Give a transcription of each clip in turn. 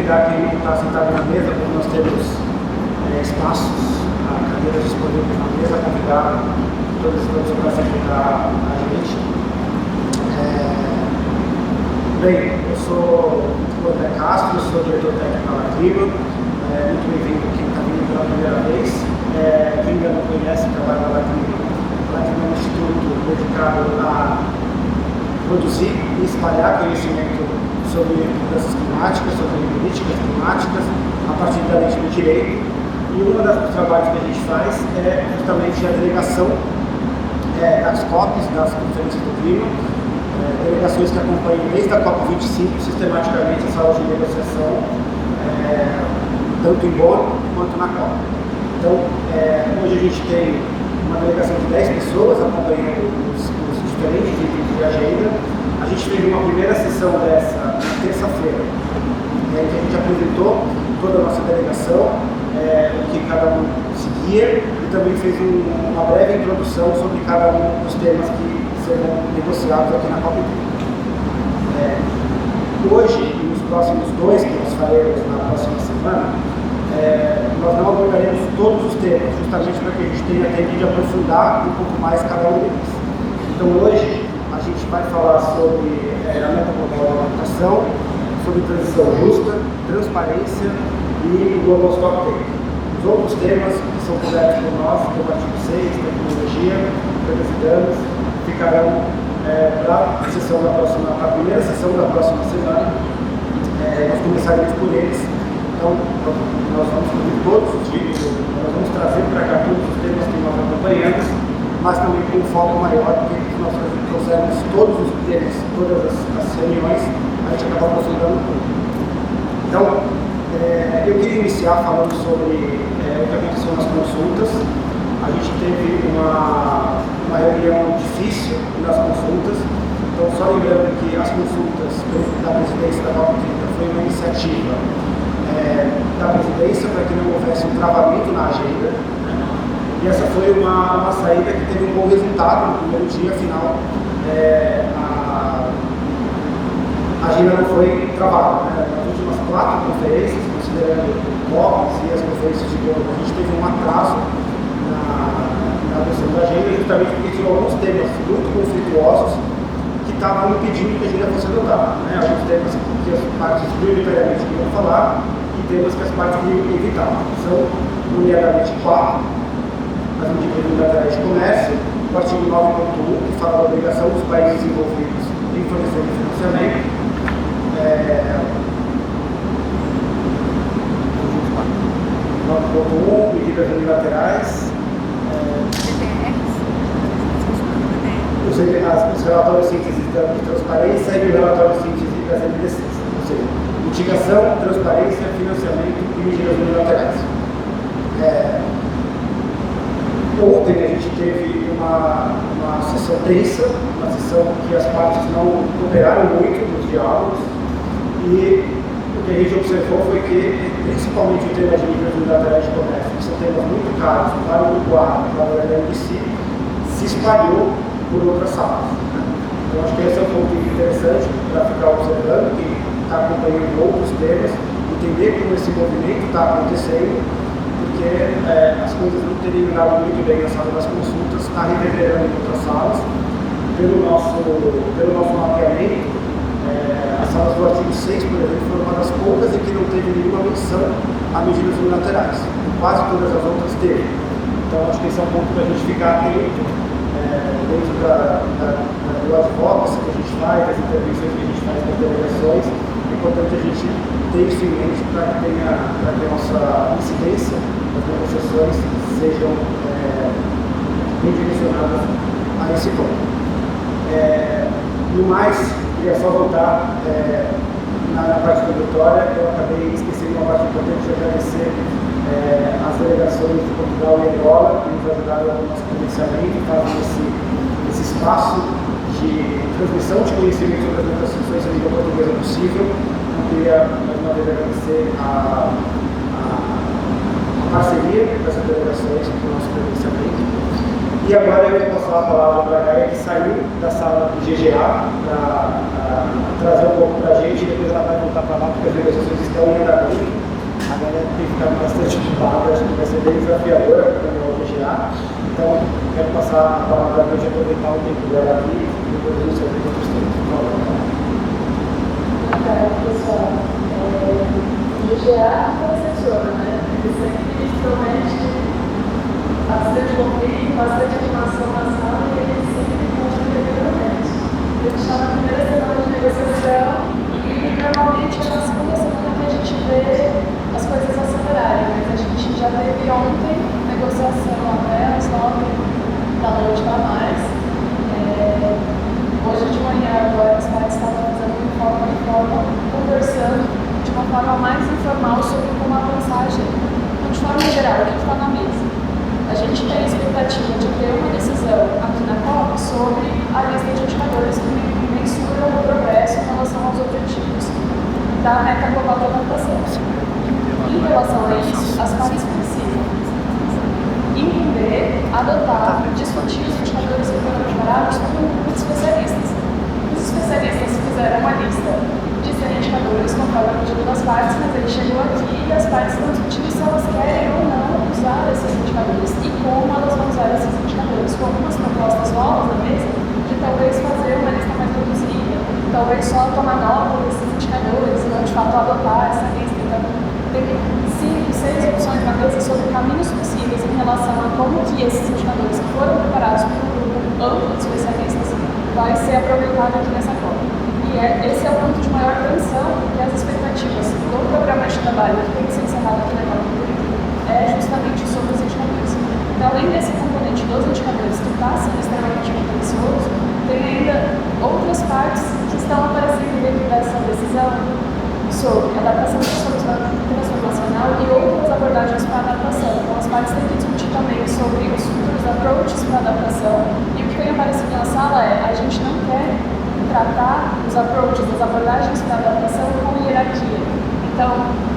convidar quem não está sentado na mesa, porque nós temos espaços, cadeiras disponíveis na mesa, convidar todos para se ajudar a gente. Bem, eu sou o André Castro, sou diretor técnico da Clima. Muito bem-vindo quem está vindo pela primeira vez. Quem ainda não conhece, trabalha na Clima. A Clima é um instituto dedicado a produzir e espalhar conhecimento sobre mudanças climáticas, sobre políticas climáticas, a partir da lente do direito. E um dos trabalhos que a gente faz é justamente a delegação das COPs, das conferências do clima, delegações que acompanham desde a COP25 sistematicamente essa aula de negociação, tanto em Bonn quanto na COP. Então, hoje a gente tem uma delegação de 10 pessoas acompanhando os diferentes itens de agenda. A gente fez uma primeira sessão dessa na terça-feira, em que a gente apresentou toda a nossa delegação, o que cada um seguia, e também fez uma breve introdução sobre cada um dos temas que serão negociados aqui na COP30. Hoje, e nos próximos 2 que nós faremos na próxima semana, nós não abordaremos todos os temas, justamente para que a gente tenha tempo de aprofundar um pouco mais cada um deles. Então hoje a gente vai falar sobre a meta global da adaptação, sobre transição justa, transparência e o Global Stocktake. Os outros temas que são cobertos por nós, como artigo 6, tecnologia, danos, ficarão para a primeira sessão da próxima semana. Nós começaremos por eles. Então, nós vamos cobrir todos os vídeos, nós vamos trazer para cá todos os temas que nós acompanhamos, mas também com um foco maior, porque nós trouxemos todos os temas, todas as reuniões, a gente acaba aprofundando tudo. Então, eu queria iniciar falando sobre o que aconteceu nas consultas. A gente teve uma reunião difícil nas consultas. Então, só lembrando que as consultas da presidência da COP30 foi uma iniciativa da presidência para que não houvesse um travamento na agenda. E essa foi uma saída que teve um bom resultado. No primeiro dia, afinal, a agenda não foi travada. Nas últimas 4 conferências, considerando COPs e as conferências de Bonn, a gente teve um atraso na adoção da agenda, justamente porque tinha alguns temas muito conflituosos que estavam impedindo que a agenda fosse adotada. Alguns temas que as partes prioritariamente queriam falar e temas que as partes queriam evitar. São, nomeadamente, 4. As medidas unilaterais de comércio, o artigo 9.1, que fala da obrigação dos países envolvidos em fornecer financiamento. 9.1, medidas unilaterais. Os relatórios síntese de transparência e o relatório síntese das NDCs, ou seja, mitigação, transparência, financiamento e medidas unilaterais. Ontem a gente teve uma sessão tensa, uma sessão que as partes não cooperaram muito nos diálogos, e o que a gente observou foi que, principalmente o tema de medidas unilaterais de comércio, que são temas muito caros para o usuário, para o LM se espalhou por outras salas. Então, acho que esse é um ponto interessante para ficar observando, que está acompanhando outros temas, entender como esse movimento está acontecendo, porque as coisas não teriam dado muito bem na sala das consultas, está reverberando em outras salas. Pelo nosso mapeamento, as salas do artigo 6, por exemplo, foram uma das poucas em que não teve nenhuma menção a medidas unilaterais. Quase todas as outras teve. Então, acho que esse é um ponto para a gente ficar atento. Dentro do advocacy que a gente faz, das intervenções que a gente faz nas delegações, é importante a gente ter isso em mente para que a nossa incidência, as negociações sejam bem direcionadas a esse ponto. No mais, queria só voltar na parte introdutória. Eu acabei esquecendo uma parte importante de agradecer as delegações de Portugal e Angola, que nos ajudaram no nosso credenciamento, fazem esse espaço de transmissão de conhecimento sobre as negociações em língua portuguesa possível. Eu queria, mais uma vez, agradecer a parceria dessas delegações com o nosso credenciamento. E agora eu vou passar a palavra para a Gaia, que saiu da sala do GGA, para trazer um pouco para a gente, e depois ela vai voltar para lá, porque as negociações estão em andamento. motivado, acho que vai ser bem desafiadora para o GGA. Então, quero passar a palavra para a gente aproveitar o tempo dela aqui e depois a gente vai ter outros tempos. Pessoal, o GGA funciona, né? Isso aqui promete bastante conflito, bastante animação na sala e ele sempre mostra regularmente. Eu estava na primeira semana de negociação e normalmente é na segunda semana que a gente vê as coisas acelerarem, mas a gente já teve ontem negociação até às 9 da noite para mais. Hoje de manhã agora os pais estavam fazendo informe em forma, conversando de uma forma mais informal sobre como avançar a agenda. Então, de forma geral, o que está na mesa? A gente tem a expectativa de ter uma decisão aqui na COP sobre a lista de indicadores que mensuram o progresso em relação aos objetivos da meta global de adaptação. Em relação a isso, as partes precisam entender, adotar, discutir os indicadores que foram preparados com um grupo de especialistas. Os especialistas fizeram uma lista de 100 indicadores conforme o pedido das partes, mas ele chegou aqui e as partes estão discutindo se elas querem ou não usar esses indicadores e como elas vão usar esses indicadores, com algumas propostas novas na mesa de talvez fazer uma lista mais reduzida, talvez só tomar nota desses indicadores e não de fato adotar essa lista. Então, tem 5, 6 opções na mesa sobre caminhos possíveis em relação a como que esses indicadores que foram preparados por um grupo amplo de especialistas vai ser aproveitado aqui nessa COP. E esse é o ponto de maior tensão, porque as expectativas do programa de trabalho que tem que ser encerrado aqui na COP é justamente sobre os indicadores. Então, além desse componente dos indicadores que está sendo extremamente contencioso, tem ainda outras partes que estão aparecendo dentro dessa decisão sobre adaptação transformacional e outras abordagens para adaptação. Então, as partes têm que discutir também sobre os futuros approaches para adaptação. E o que tem aparecido na sala é a gente não quer tratar os approaches, as abordagens para adaptação com hierarquia. Então,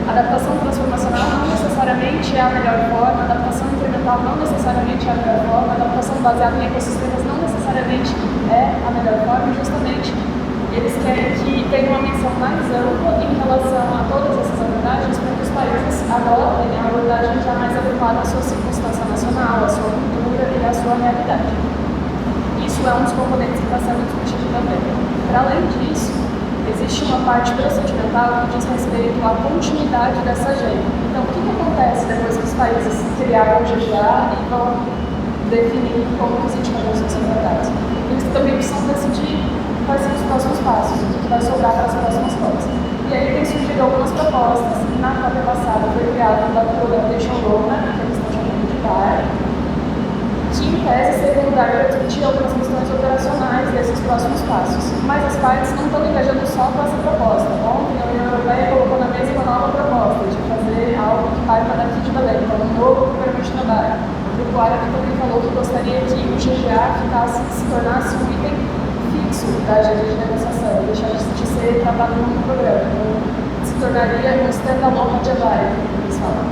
adaptação transformacional não necessariamente é a melhor forma, adaptação incremental não necessariamente é a melhor forma, adaptação baseada em ecossistemas não necessariamente é a melhor forma, e justamente eles querem que tenha uma menção mais ampla em relação a todas essas abordagens para que os países adotem a abordagem já mais adequada à sua circunstância nacional, à sua cultura e à sua realidade. Isso é um dos componentes que está sendo discutido também. Para além disso, existe uma parte procedimental que diz respeito à continuidade dessa agenda. Então, o que acontece depois que os países criaram o GGA e vão definir como os indicadores são abordados? Eles também precisam decidir quais são os próximos passos, o que vai sobrar para as próximas COPs. E aí tem surgido algumas propostas. Na COP passada foi criado um Adaptation Roadmap, que eles estão chamando de DAR, que em tese seria um lugar para discutir algumas questões operacionais desses próximos passos. Mas as partes não estão engajando só com essa proposta. Ontem a União Europeia colocou na mesa uma nova proposta de fazer algo que parta daqui de Belém, então um novo programa de trabalho. O Grupo Árabe também falou que gostaria que o GGA se tornasse um item fixo da agenda de negociação, deixar de ser tratado como um programa, então se tornaria um standalone de agenda, como eles falam.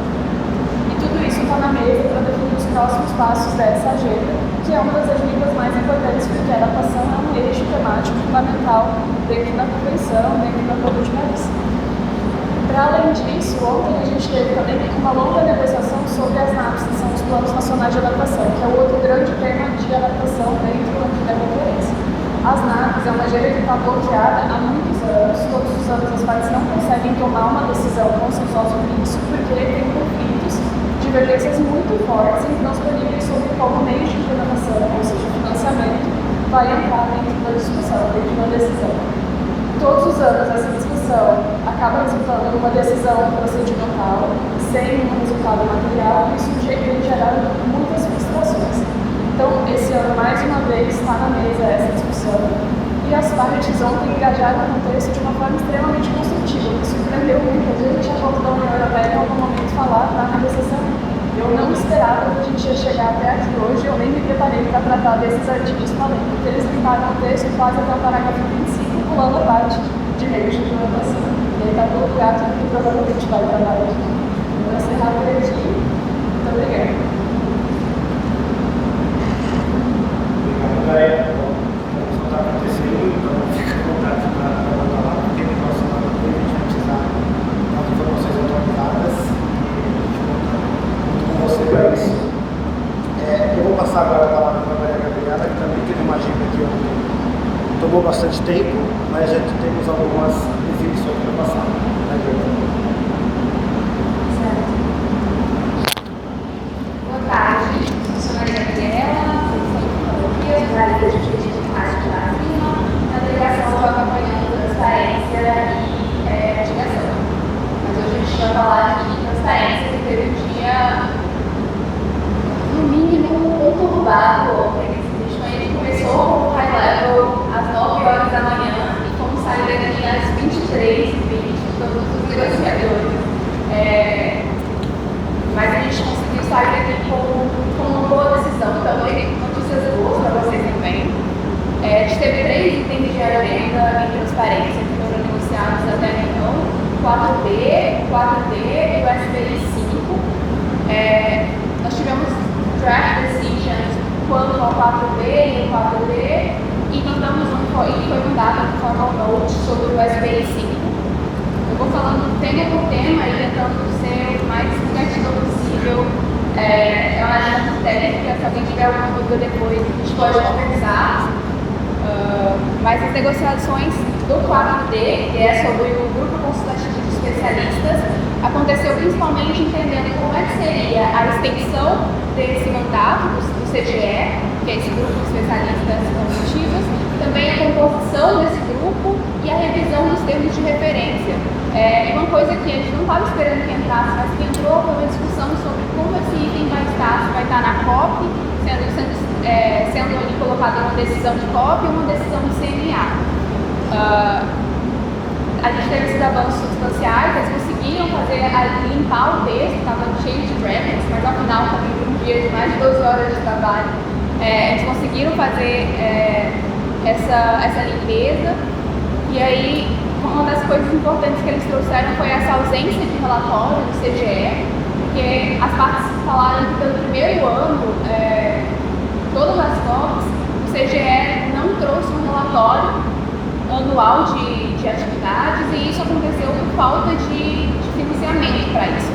E tudo isso está na mesa para definir os próximos passos dessa agenda, que é uma das agendas mais importantes, porque a adaptação é um eixo temático fundamental dentro da convenção, dentro da Acordo de Paris. Para além disso, ontem a gente teve também uma longa negociação sobre as NAPs, que são os Planos Nacionais de Adaptação, que é o outro grande tema de adaptação dentro da conferência. As NAPs é uma agenda que está bloqueada há muitos anos. Todos os anos as partes não conseguem tomar uma decisão consensual sobre isso, porque tem conflitos, divergências muito fortes e intransponíveis sobre como meio de implementação, ou seja, financiamento, vai entrar dentro da discussão, dentro da decisão. Todos os anos essa discussão acaba resultando numa decisão procedimental, sem um resultado material, e isso vem gerando muitas frustrações. Então, esse ano, mais uma vez, está na mesa essa discussão. E as partes ontem engajaram no texto de uma forma extremamente construtiva, que surpreendeu muita gente a volta da União Europeia em algum momento falar na negociação. Eu não esperava que a gente ia chegar até aqui hoje, eu nem me preparei para tratar desses artigos falando, porque eles limparam o texto quase até o parágrafo 25, pulando a parte de meio de implementação. E aí está todo gato que provavelmente vai trabalhar aqui. Eu vou encerrar por aqui. Muito obrigada. Vamos voltar para o terceiro, então fica à vontade para voltar lá, porque no próximo ano a gente vai precisar das informações atualizadas e a gente volta. algumas definições para passar. Boa tarde, eu sou Maria Gabriela, sou de da área de justiça de marketing de Brasília. Na delegação estou acompanhando transparência e mitigação. Mas hoje a gente vai falar de transparência, que teve um dia, no mínimo, conturbado ontem. A gente começou com o high level às 9 horas da manhã e fomos sair daqui às 23h20, todos os negociadores. Mas a gente conseguiu sair daqui com uma boa decisão. Então, notícias boas para vocês também. A gente teve 3 itens de agenda em transparência que foram negociados até então: 4D, 4D e o SBI 5. Nós tivemos draft decisions quanto ao 4B e o 4D e mandamos foi mandado um formal note sobre o SBI 5. Eu vou falando tema por tema e tentando ser o mais negativa possível. É uma agenda técnica, se alguém tiver alguma dúvida depois, a gente pode conversar. Mas as negociações do 4D, que é sobre o grupo consultativo de especialistas, aconteceu principalmente entendendo como é que seria a extensão desse mandato do CGE, que é esse grupo de especialistas consultivos, também a composição desse grupo e a revisão dos termos de referência. E uma coisa que a gente não estava esperando que entrasse, mas que entrou, foi uma discussão sobre como esse item vai estar, se vai estar na COP, sendo ali colocado uma decisão de COP ou uma decisão de CNA. A gente teve esses avanços substanciais, eles conseguiram limpar o texto, estava cheio de brackets, mas ao final, também de um dia de mais de 12 horas de trabalho, eles conseguiram fazer essa limpeza. E aí, uma das coisas importantes que eles trouxeram foi essa ausência de relatório do CGE, porque as partes falaram que pelo primeiro ano, todas as COPs, o CGE não trouxe um relatório anual de atividades e isso aconteceu por falta de financiamento para isso.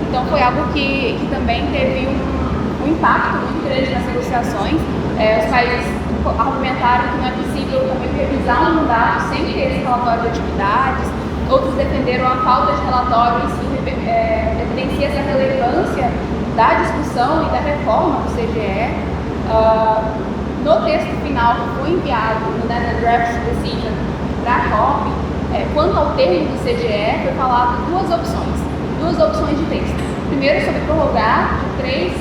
Então foi algo que também teve um impacto muito grande nas negociações. Os países argumentaram que não é possível também revisar um mandato sem ter esse relatório de atividades. Outros defenderam a falta de relatório em si, evidencia essa relevância da discussão e da reforma do CGE. No texto final que foi enviado, na draft decision para a COP, quanto ao termo do CGE, foi falado duas opções de texto. Primeiro, sobre prorrogar de 3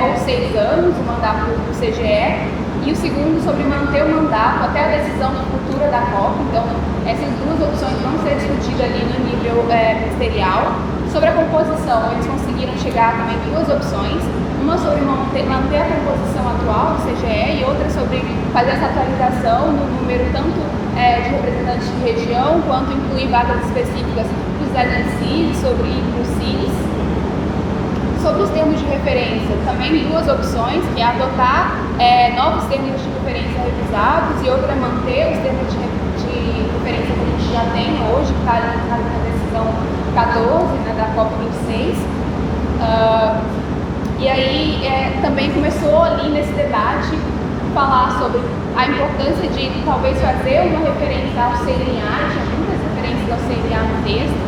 ou 6 anos o mandato do CGE, e o segundo, sobre manter o mandato até a decisão futura da COP. Então, essas duas opções vão ser discutidas ali no nível ministerial. Sobre a composição, eles conseguiram chegar também 2 opções. Uma sobre manter a composição atual do CGE e outra sobre fazer essa atualização no número tanto de representantes de região, quanto incluir vagas específicas para os LNCs e para os CIs. Sobre os termos de referência, também 2 opções, que é adotar novos termos de referência revisados e outra é manter os termos de referência que a gente já tem hoje, que está ali na decisão 14, da COP26. E aí também começou ali nesse debate falar sobre a importância de talvez fazer uma referência ao CNA, tinha muitas referências ao CNA no texto.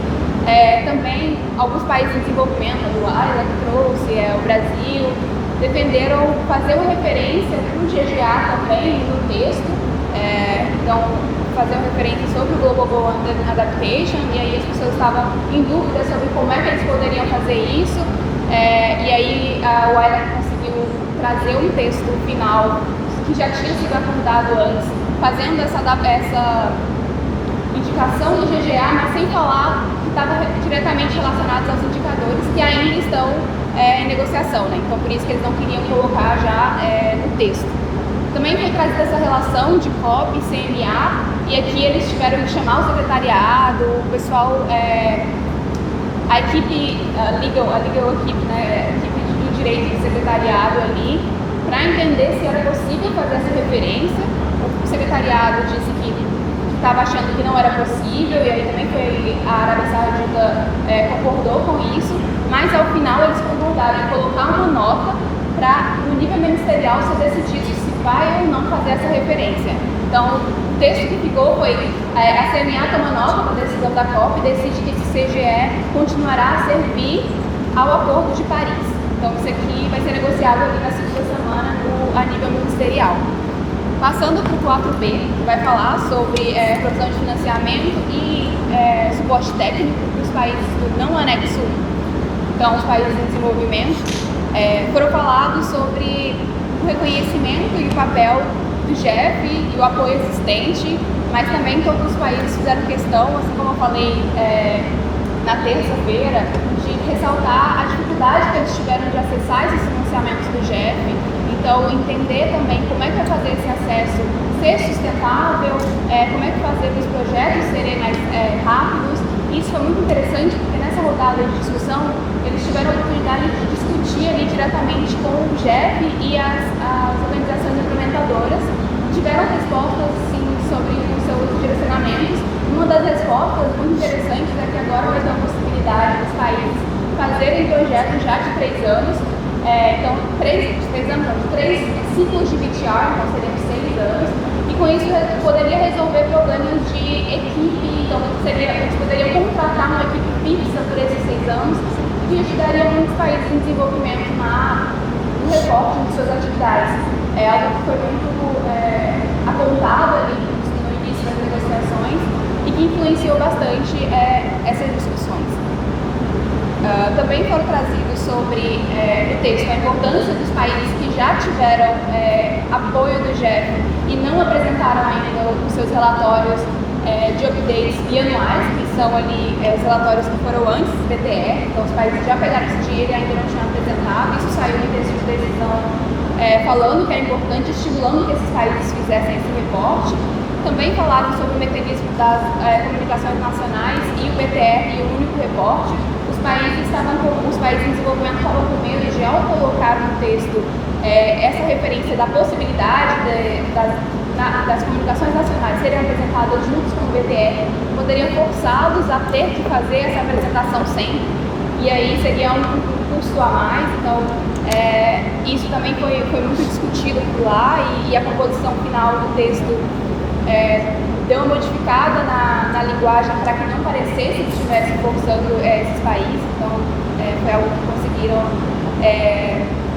Também alguns países em desenvolvimento, o AILA que trouxe, o Brasil, defenderam fazer uma referência para o GGA também no texto. Então, fazer uma referência sobre o Global Goal Adaptation, e aí as pessoas estavam em dúvida sobre como é que eles poderiam fazer isso. E aí o AILA conseguiu trazer um texto final que já tinha sido acordado antes, fazendo essa indicação do GGA, mas sem falar que estava diretamente relacionados aos indicadores que ainda estão em negociação, Então, por isso que eles não queriam colocar já no texto. Também foi trazida essa relação de COP e CNA, e aqui eles tiveram que chamar o secretariado, o pessoal, a equipe, a legal equipe, a equipe do direito do secretariado ali, para entender se era possível fazer essa referência. O secretariado disse que estava achando que não era possível, e aí também foi a Arábia Saudita concordou com isso, mas ao final eles concordaram em colocar uma nota para, no nível ministerial, ser decidido se vai ou não fazer essa referência. Então, o texto que ficou foi: a CNA toma nota da decisão da COP e decide que esse CGE continuará a servir ao Acordo de Paris. Então, isso aqui vai ser negociado ali na segunda semana a nível ministerial. Passando para o 4B, que vai falar sobre provisão de financiamento e suporte técnico para os países do não anexo 1. Então, os países em desenvolvimento foram falados sobre o reconhecimento e o papel do GEF e o apoio existente, mas também todos os países fizeram questão, assim como eu falei na terça-feira, de ressaltar a dificuldade que eles tiveram de acessar esses financiamentos do GEF. Então, entender também como é que vai fazer esse acesso ser sustentável, como é que fazer para os projetos serem mais rápidos. Isso foi muito interessante porque nessa rodada de discussão eles tiveram a oportunidade de discutir ali diretamente com o GEF e as organizações implementadoras. Tiveram respostas, sim, sobre os seus direcionamentos. Uma das respostas muito interessantes é que agora vai ter a possibilidade dos países fazerem projetos já de 3 anos. Então, 3 ciclos de BTR, então seriam 6 anos, e com isso poderia resolver problemas de equipe. Então, eles poderiam contratar uma equipe fixa por esses 6 anos, que ajudaria muitos países em desenvolvimento no reporte de suas atividades. É algo que foi muito apontado ali no início das negociações e que influenciou bastante essas discussões. Também foram trazidos sobre o texto a importância dos países que já tiveram apoio do GEF e não apresentaram ainda os seus relatórios de updates bianuais, que são ali os relatórios que foram antes do BTR. Então, os países já pegaram esse dinheiro e ainda não tinham apresentado. Isso saiu no texto de decisão falando que é importante, estimulando que esses países fizessem esse reporte. Também falaram sobre o mecanismo das comunicações nacionais e o BTR e o único reporte. Os países em desenvolvimento estavam com medo de, ao colocar no texto essa referência da possibilidade das comunicações nacionais serem apresentadas juntos com o BTR, poderiam forçá-los a ter que fazer essa apresentação sempre, e aí seria um custo a mais. Então, isso também foi muito discutido por lá, e a composição final do texto deu uma modificada na linguagem para que não parecesse que estivesse forçando esses países. Então, foi algo que conseguiram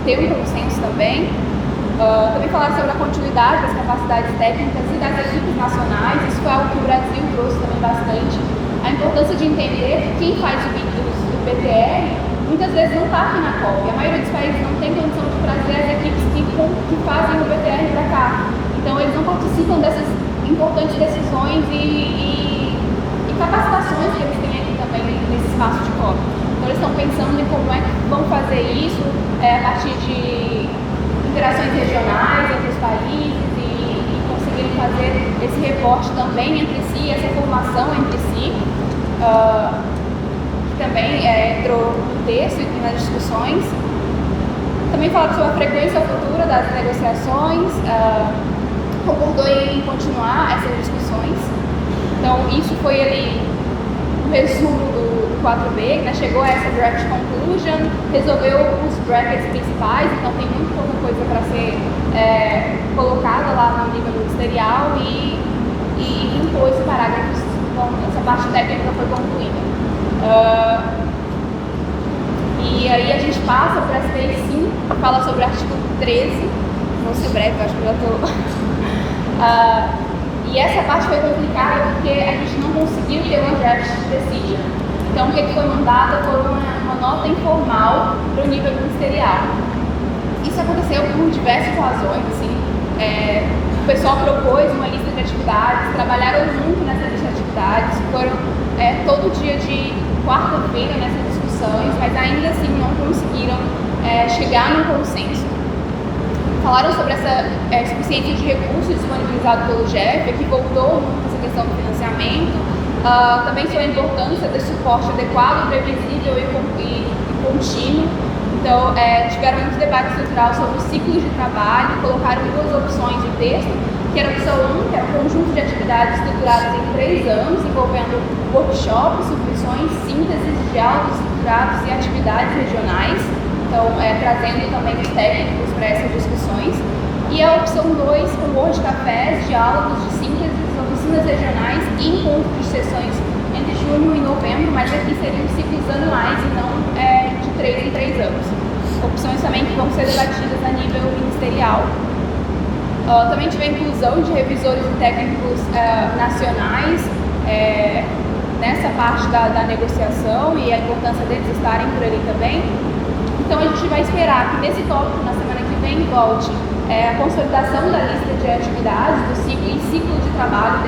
ter um consenso também. Também falaram sobre a continuidade das capacidades técnicas e das equipes nacionais. Isso foi algo que o Brasil trouxe também bastante. A importância de entender que quem faz o do BTR muitas vezes não está aqui na COP. A maioria dos países não tem condição de trazer as equipes que fazem o BTR para cá. Então, eles não participam dessas importantes decisões e capacitações que eles têm aqui também nesse espaço de COP. Então, eles estão pensando em como é que vão fazer isso a partir de interações regionais entre os países e conseguirem fazer esse reporte também entre si, essa formação entre si, que também entrou no texto e nas discussões. Também falaram sobre a frequência futura das negociações, concordou em continuar essas discussões. Então, isso foi ali um resumo do 4B, né? Chegou a essa draft conclusion, resolveu os brackets principais, então tem muito pouca coisa para ser colocada lá no nível ministerial e limpou esse parágrafo. Então, essa parte técnica foi concluída. E aí a gente passa para a SPI 5, que fala sobre o artigo 13, vou ser breve, eu acho que eu já estou... E essa parte foi complicada porque a gente não conseguiu ter uma draft decision. Então, o que foi mandado foi uma nota informal para o nível ministerial. Isso aconteceu por diversas razões. Assim. O pessoal propôs uma lista de atividades, trabalharam junto nessa lista de atividades, foram todo dia de quarta-feira nessas discussões, mas ainda assim não conseguiram chegar num consenso. Falaram sobre essa suficiência de recursos disponibilizado pelo GEF, que voltou muito essa questão do financiamento, também sobre a importância desse suporte adequado, previsível e contínuo. Então, tiveram muito debate estrutural sobre os ciclos de trabalho, colocaram 2 opções no texto, que era a opção 1, que era um conjunto de atividades estruturadas em 3 anos, envolvendo workshops, submissões, sínteses, diálogos estruturados e atividades regionais. Então, trazendo também os técnicos para essas discussões. E a opção 2, com World Cafés, diálogos de síntese, oficinas regionais e encontros de sessões entre junho e novembro, mas aqui seriam ciclos anuais e não de 3 em 3 anos. Opções também que vão ser debatidas a nível ministerial. Também tive a inclusão de revisores e técnicos nacionais nessa parte da negociação e a importância deles estarem por ali também. Então a gente vai esperar que nesse tópico, na semana que vem, volte a consolidação da lista de atividades do ciclo e ciclo de trabalho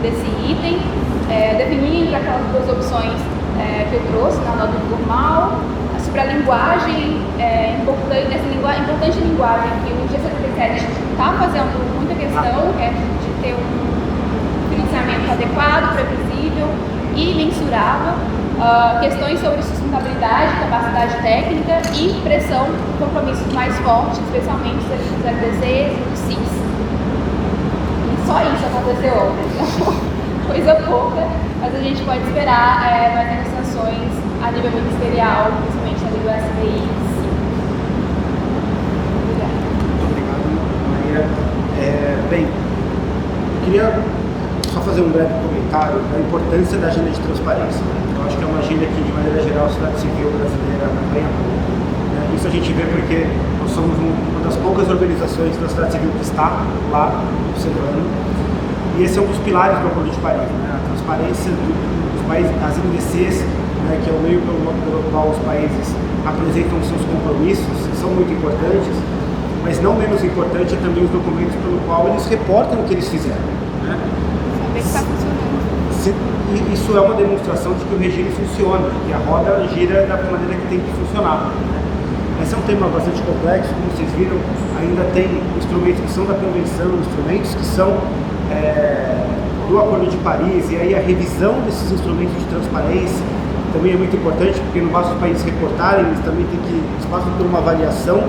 desse item, definir entre aquelas duas opções que eu trouxe na nota informal, sobre a linguagem, importante linguagem que o G77 está fazendo muita questão, de ter um financiamento adequado, previsível e mensurável, questões sobre sustentabilidade, capacidade técnica e pressão, compromissos mais fortes, especialmente dos LDCs e do CIS. E só isso aconteceu ontem, então, coisa pouca, mas a gente pode esperar mais negociações a nível ministerial, principalmente a nível SDI. Obrigada. Muito obrigado, Maria. Bem, eu queria só fazer um breve comentário da importância da agenda de transparência. Eu acho que é uma agenda que, de maneira geral, a sociedade civil brasileira acompanha pouco. Isso a gente vê porque nós somos uma das poucas organizações da sociedade civil que está lá observando. E esse é um dos pilares do Acordo de Paris, a transparência dos países, as NDCs, que é o meio pelo qual os países apresentam seus compromissos, são muito importantes, mas não menos importante é também os documentos pelo qual eles reportam o que eles fizeram. Saber que está funcionando. Isso é uma demonstração de que o regime funciona, que a roda gira da maneira que tem que funcionar. Esse é um tema bastante complexo, como vocês viram, ainda tem instrumentos que são da Convenção, instrumentos que são do Acordo de Paris, e aí a revisão desses instrumentos de transparência também é muito importante, porque não basta os países reportarem, eles também passam por uma avaliação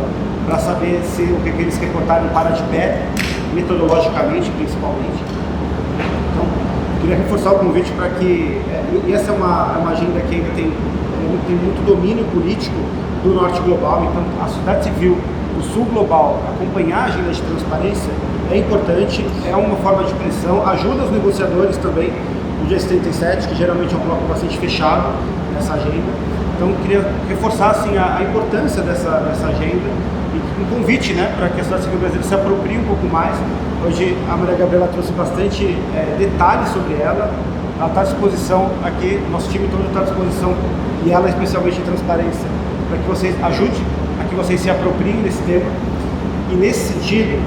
para saber se o que eles reportarem para de pé, metodologicamente principalmente. Então, eu queria reforçar o convite para que, e essa é uma agenda que ainda tem muito domínio político do norte global, então a sociedade civil do sul global acompanhar a agenda de transparência é importante, é uma forma de pressão, ajuda os negociadores também do G77, que geralmente é um bloco bastante fechado nessa agenda. Então eu queria reforçar assim, a importância dessa agenda e um convite para que a sociedade civil brasileira se aproprie um pouco mais. Hoje a Maria Gabriela trouxe bastante detalhes sobre ela está à disposição aqui, nosso time todo está à disposição, e ela especialmente em transparência, para que vocês ajudem, a que vocês se apropriem desse tema. E nesse sentido,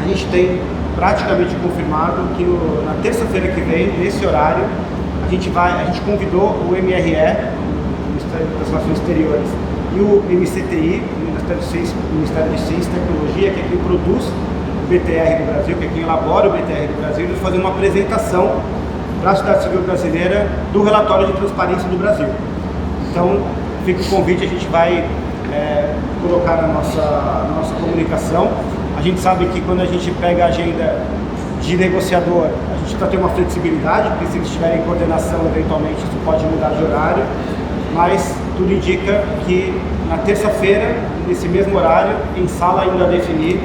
a gente tem praticamente confirmado que na terça-feira que vem, nesse horário, a gente convidou o MRE, o Ministério das Relações Exteriores, e o MCTI, o Ministério de Ciência e Tecnologia, que é quem produz o BTR do Brasil, que é quem elabora o BTR do Brasil, eles fazer uma apresentação para a sociedade civil brasileira do relatório de transparência do Brasil. Então, fica o convite, a gente vai colocar na nossa comunicação. A gente sabe que quando a gente pega a agenda de negociador, a gente está tendo uma flexibilidade, porque se eles tiverem coordenação, eventualmente isso pode mudar de horário, mas tudo indica que na terça-feira, nesse mesmo horário, em sala ainda a definir,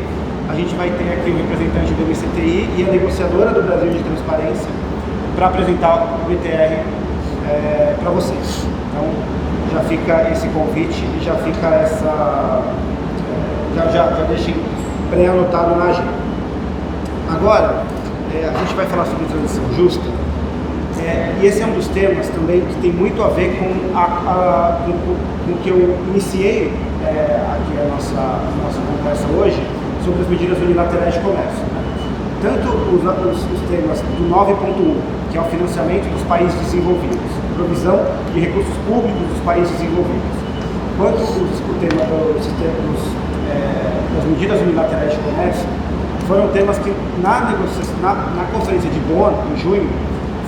a gente vai ter aqui o representante do MCTI e a negociadora do Brasil de Transparência para apresentar o BTR para vocês. Então, já fica esse convite e já fica já deixem pré-anotado na agenda. Agora, a gente vai falar sobre transição justa, e esse é um dos temas também que tem muito a ver com o que eu iniciei aqui a nossa conversa hoje, sobre as medidas unilaterais de comércio. Tanto os temas do 9.1, que é o financiamento dos países desenvolvidos, provisão de recursos públicos dos países desenvolvidos, quanto o tema das medidas unilaterais de comércio, foram temas que na conferência de Bonn, em junho,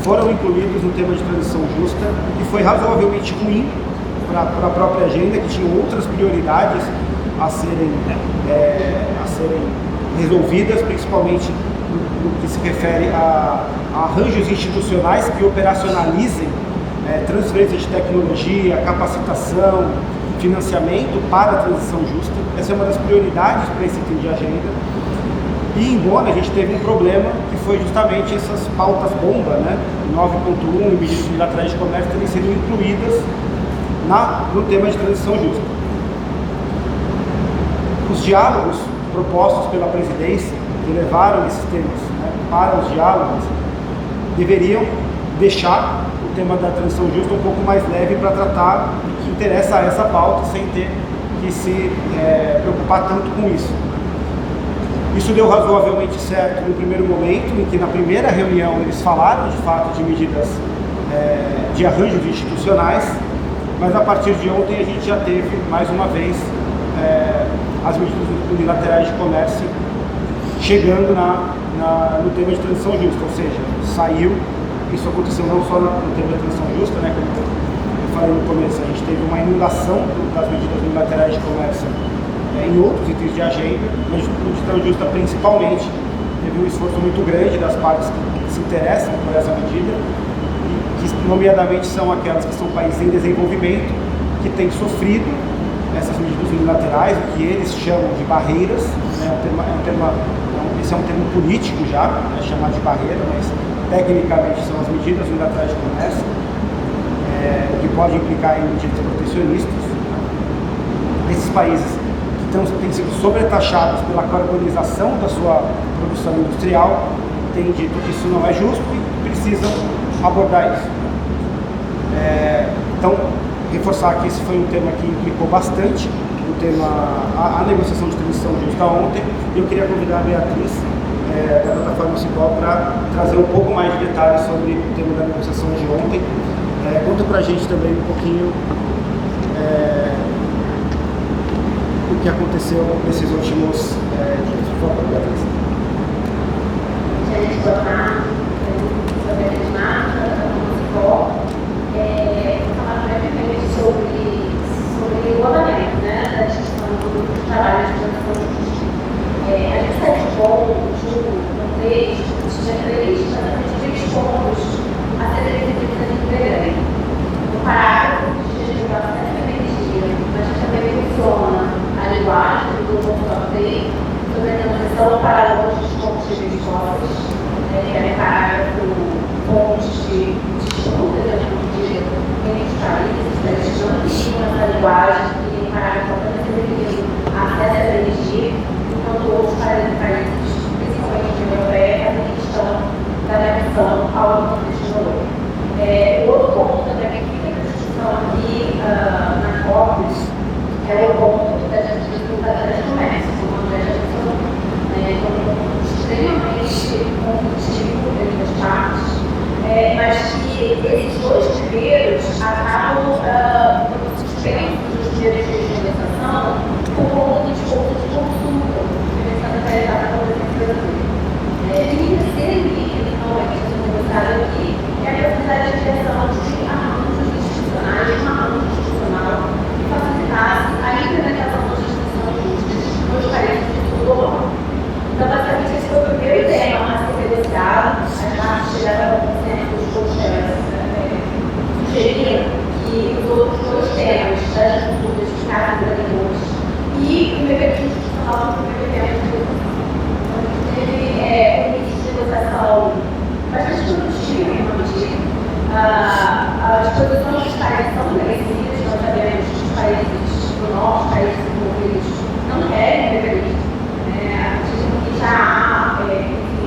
foram incluídos no tema de transição justa, que foi razoavelmente ruim para a própria agenda, que tinha outras prioridades a serem resolvidas, principalmente no que se refere a arranjos institucionais que operacionalizem transferência de tecnologia, capacitação, financiamento para a transição justa. Essa é uma das prioridades para esse item de agenda. E em Bonn a gente teve um problema que foi justamente essas pautas bomba, né? 9.1 e medidas unilaterais de comércio terem sido incluídas no tema de transição justa. Os diálogos propostos pela presidência, que levaram esses temas, né, para os diálogos, deveriam deixar o tema da transição justa um pouco mais leve para tratar do que interessa a essa pauta, sem ter que se preocupar tanto com isso. Isso deu razoavelmente certo no primeiro momento, em que na primeira reunião eles falaram de fato de medidas de arranjos institucionais, mas a partir de ontem a gente já teve mais uma vez as medidas unilaterais de comércio chegando no tema de transição justa, ou seja, saiu, isso aconteceu não só no tema da transição justa, né, como eu falei no começo, a gente teve uma inundação das medidas unilaterais de comércio em outros itens de agenda, mas no de transição justa principalmente, teve um esforço muito grande das partes que se interessam por essa medida, que nomeadamente são aquelas que são países em desenvolvimento, que têm sofrido essas medidas unilaterais, o que eles chamam de barreiras, né? Esse é um termo político já, chamado de barreira, mas tecnicamente são as medidas unilaterais de comércio, o que pode implicar em medidas protecionistas. Né? Esses países que têm sido sobretaxados pela carbonização da sua produção industrial têm dito que isso não é justo e precisam abordar isso. Então, reforçar que esse foi um tema que implicou bastante a negociação de transição justa ontem, e eu queria convidar a Beatriz da plataforma Cipol para trazer um pouco mais de detalhes sobre o tema da negociação de ontem. Conta para a gente também um pouquinho o que aconteceu nesses últimos dias. Por favor, Beatriz. Gente, boa tarde. Eu sou a Beatriz Marta, da plataforma Cipol. Vou falar brevemente sobre o andamento, né, da discussão do grupo de trabalho de transição justa. A gente está de bom, no texto, tinha três pontos a serem definidos aqui no programa. No parágrafo de legislação da energia, a gente também menciona a linguagem do grupo que eu falei sobre a transição para longe dos combustíveis fósseis, que é parágrafo fontes de disputa entre os países, da questão essa linguagem que parágrafo apenas se referindo a acesso à energia, enquanto outros países, principalmente a União Europeia, fazem questão da negação ao contexto de valor. O outro ponto também que fica na discussão aqui na COPES é o ponto das dificuldades de comércio, como a André já mencionou, extremamente conflitivo entre as partes, mas que esses dois primeiros acabam suspensos dos primeiros dias de negociação por conta de pontos de consulta, começando a etapa da legislatura. E em terceiro nível, finalmente, a gente negociado aqui, é a possibilidade de criação de arranjos institucionais, de um arranjo institucional que facilitasse a implementação das instituições justas nos países de todo o mundo. Então, basicamente, esse foi o primeiro tema a ser negociado. As partes chegaram ao consenso sugerindo que os outros dois temas das disputas ficassem grandes e o mecanismo institucional foi o primeiro tema de negociação. Então, a gente teve um início de negociação bastante produtivo, realmente. As posições dos países são merecidas, nós sabemos que os países do norte, países desenvolvidos, não querem o mecanismo. Já há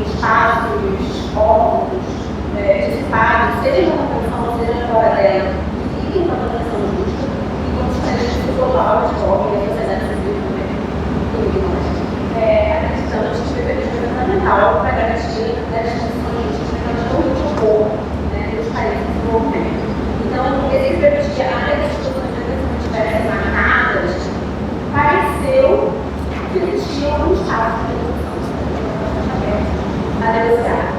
espaços, órgãos dissipados, seja na convenção, seja fora dela, que fiquem com a transição justa, e como estratégia global de órgãos e a sociedade civil também, acreditamos que o mecanismo é fundamental para garantir as condições justas para todo o povo dos países em desenvolvimento. Então, esse permitir a discussões de estivessem marcadas, pareceu que existia algum espaço de a negociar.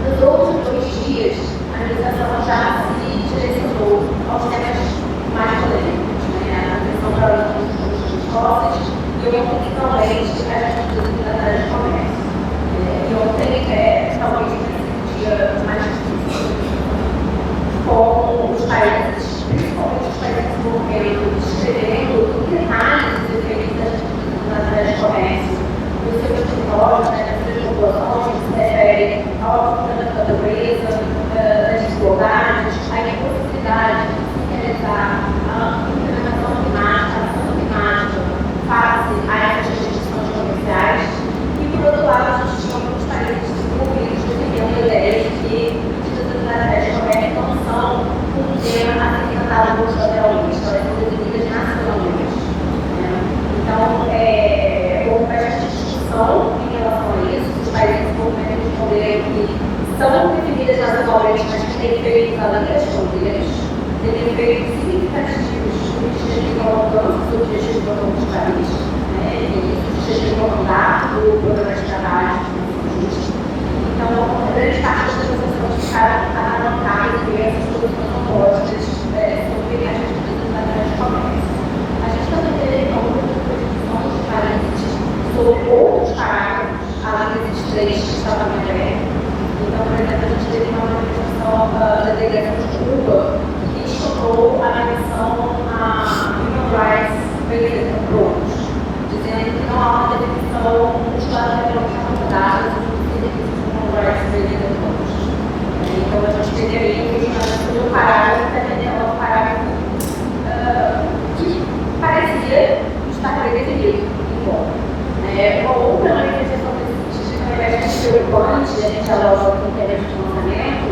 Nos outros 2 dias, a negociação já se direcionou aos temas mais polêmicos, a transição para os combustíveis fósseis e ontem, finalmente, as disputas unilaterais de comércio. E ontem, talvez, esse dia mais difícil, com os países, principalmente os países desenvolvendo, escrevendo de comércio no seu território, nas suas populações, que se refere ao aprofundamento da pobreza, das desigualdades, à impossibilidade de se realizar a implementação climática, a ação climática, face a essas restrições comerciais. E, por outro lado, a gente tinha alguns países desenvolvidos defendendo ideias de que medidas estratégicas não são um tema a ser tratado multilateralmente, elas são definidas nacionalmente. Então, houve bastante discussão em relação a isso. Os países desenvolvimentos responderam que são definidas nacionalmente, mas que têm efeitos além das fronteiras, têm efeitos significativos no objetivo ao alcance do objetivo do país, e isso justifica o mandato do programa de trabalho de justo. Então, grande parte das negociações ficaram alavancadas em essas soluções propostas sobre as medidas estratégicas de comércio. A gente também teve algumas discussões de países sobre outros parágrafos, além desses três que estavam em aberto. Então, por exemplo, a gente teve uma manifestação da delegação de Cuba que questionou a menção a Human Rights Based Approach, dizendo que não há uma definição multilateralmente acomodada sobre o Human Rights Based Approach. Então, a gente teria um parágrafo também um parágrafo que parecia estar predefinido em bom. Uma outra manifestação desse tipo, ao invés de ser preocupante, a gente aloja com termos de lançamento,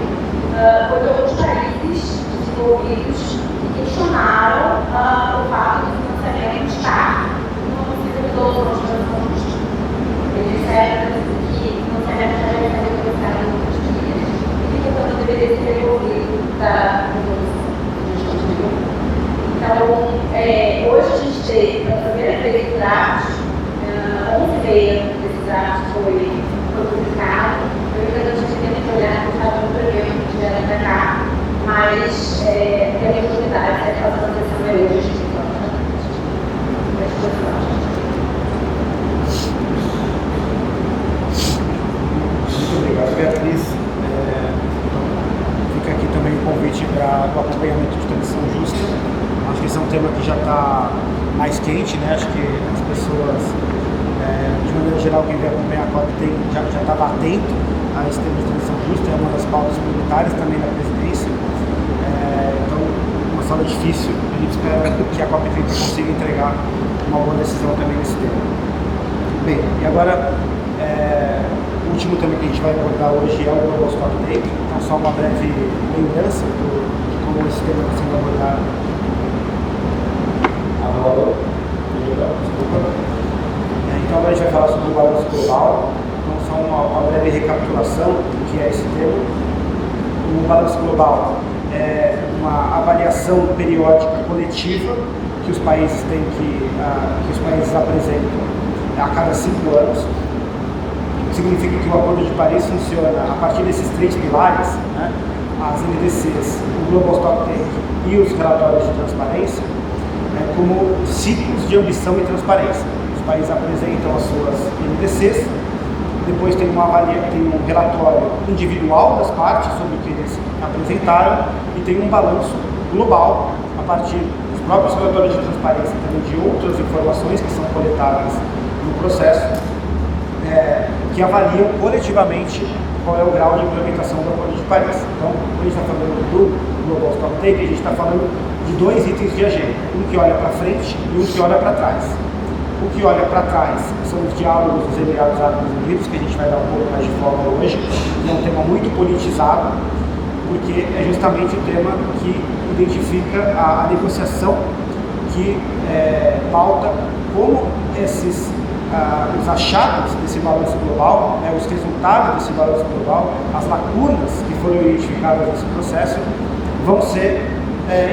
foi de outros países desenvolvidos que questionaram o fato do financiamento estar numa possível resolução de transição justa. Eles disseram que o financiamento já deve ser negociado em muitos dias e que, portanto, deveria ser devolvido da resolução. Então, hoje a gente teve, pela primeira vez, o draft, 11h30 desse draft foi publicado. Eu ainda não tive tempo de olhar, porque estava no programa que tiveram para cá, mas tem a oportunidade de fazer uma sessão hoje. Muito obrigado, Beatriz. Fica aqui também o convite para o acompanhamento de transição justa. Acho que esse é um tema que já está mais quente, né? Acho que as pessoas, de maneira geral, quem vem acompanhar a COP já estava atento a esse tema de transição justa, é uma das pautas prioritárias também da presidência. Então, uma sala difícil, a gente espera que a COP30 consiga entregar uma boa decisão também nesse tema. Bem, e agora, o último tema que a gente vai abordar hoje é o Global Stock Take, então só uma breve lembrança de como esse tema está sendo abordado. Então agora a gente vai falar sobre o balanço global. Então só uma breve recapitulação do que é esse tema. O balanço global é uma avaliação periódica coletiva que os países têm que os países apresentam a cada 5 anos. Significa que o Acordo de Paris funciona a partir desses 3 pilares, né? As NDCs, o Global Stock Take e os relatórios de transparência, como ciclos de ambição e transparência. Os países apresentam as suas NDCs, depois tem um relatório individual das partes sobre o que eles apresentaram e tem um balanço global a partir dos próprios relatórios de transparência e também de outras informações que são coletadas no processo, que avaliam coletivamente qual é o grau de implementação do Acordo de Paris. Então, quando a gente está falando do Global Stock Take, a gente está falando de 2 itens de agenda, um que olha para frente e um que olha para trás. O que olha para trás são os diálogos dos Emirados Árabes Unidos, que a gente vai dar um pouco mais de forma hoje, que é um tema muito politizado, porque é justamente o tema que identifica a negociação que pauta como os achados desse balanço global, os resultados desse balanço global, as lacunas que foram identificadas nesse processo, vão ser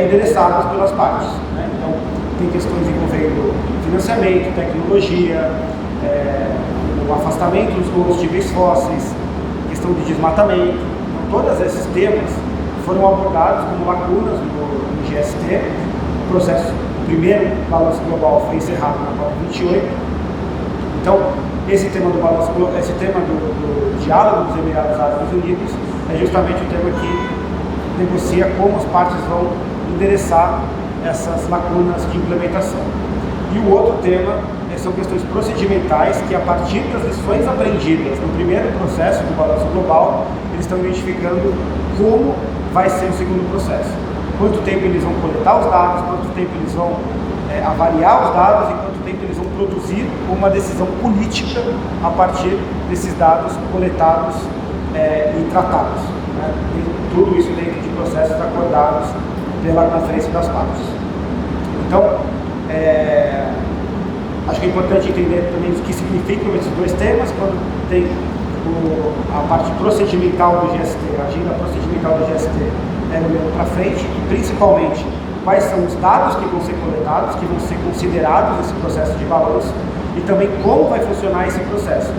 endereçadas pelas partes. Né? Então, tem questões envolvendo financiamento, tecnologia, o afastamento dos combustíveis fósseis, questão de desmatamento. Então, todos esses temas foram abordados como lacunas no GST. O primeiro balanço global foi encerrado na COP28. Então, esse tema do diálogo dos Emirados Árabes Unidos é justamente o tema que negocia como as partes vão endereçar essas lacunas de implementação. E o outro tema são questões procedimentais que, a partir das lições aprendidas no primeiro processo do balanço global, eles estão identificando como vai ser o segundo processo. Quanto tempo eles vão coletar os dados, quanto tempo eles vão avaliar os dados e quanto tempo eles vão produzir uma decisão política a partir desses dados coletados e tratados. Né? E tudo isso dentro de processos acordados pela Conferência das Partes. Então, acho que é importante entender também o que significam esses dois temas, quando tem a parte procedimental do GST, a agenda procedimental do GST olhando para frente, e principalmente quais são os dados que vão ser coletados, que vão ser considerados nesse processo de balanço, e também como vai funcionar esse processo.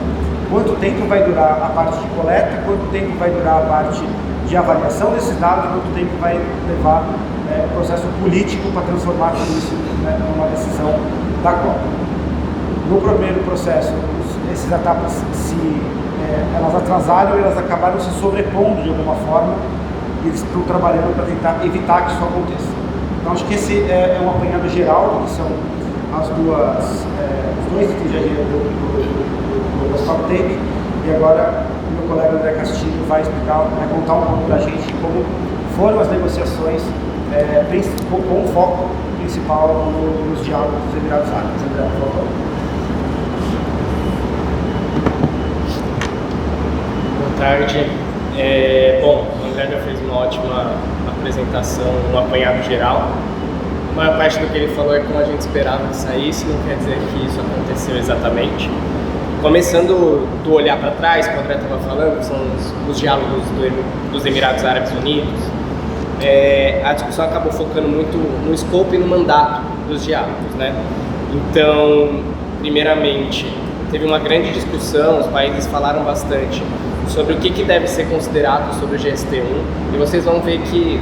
Quanto tempo vai durar a parte de coleta, quanto tempo vai durar a parte de avaliação desses dados, quanto tempo vai levar o processo político para transformar tudo isso numa decisão da COP. No primeiro processo, essas etapas elas atrasaram e elas acabaram se sobrepondo de alguma forma, e eles estão trabalhando para tentar evitar que isso aconteça. Então acho que esse é um apanhado geral, que são os dois itens de agenda do Stop Tape, e agora o meu colega André Castilho vai contar um pouco para a gente como foram as negociações com o foco principal nos diálogos dos Emirados Árabes. André, por favor. Boa tarde. Bom, o André já fez uma ótima apresentação, um apanhado geral. A maior parte do que ele falou é como a gente esperava que saísse, não quer dizer que isso aconteceu exatamente. Começando do olhar para trás, que o André estava falando, que são os diálogos dos Emirados Árabes Unidos, a discussão acabou focando muito no escopo e no mandato dos diálogos, né? Então, primeiramente, teve uma grande discussão, os países falaram bastante sobre o que deve ser considerado sobre o GST1, e vocês vão ver que,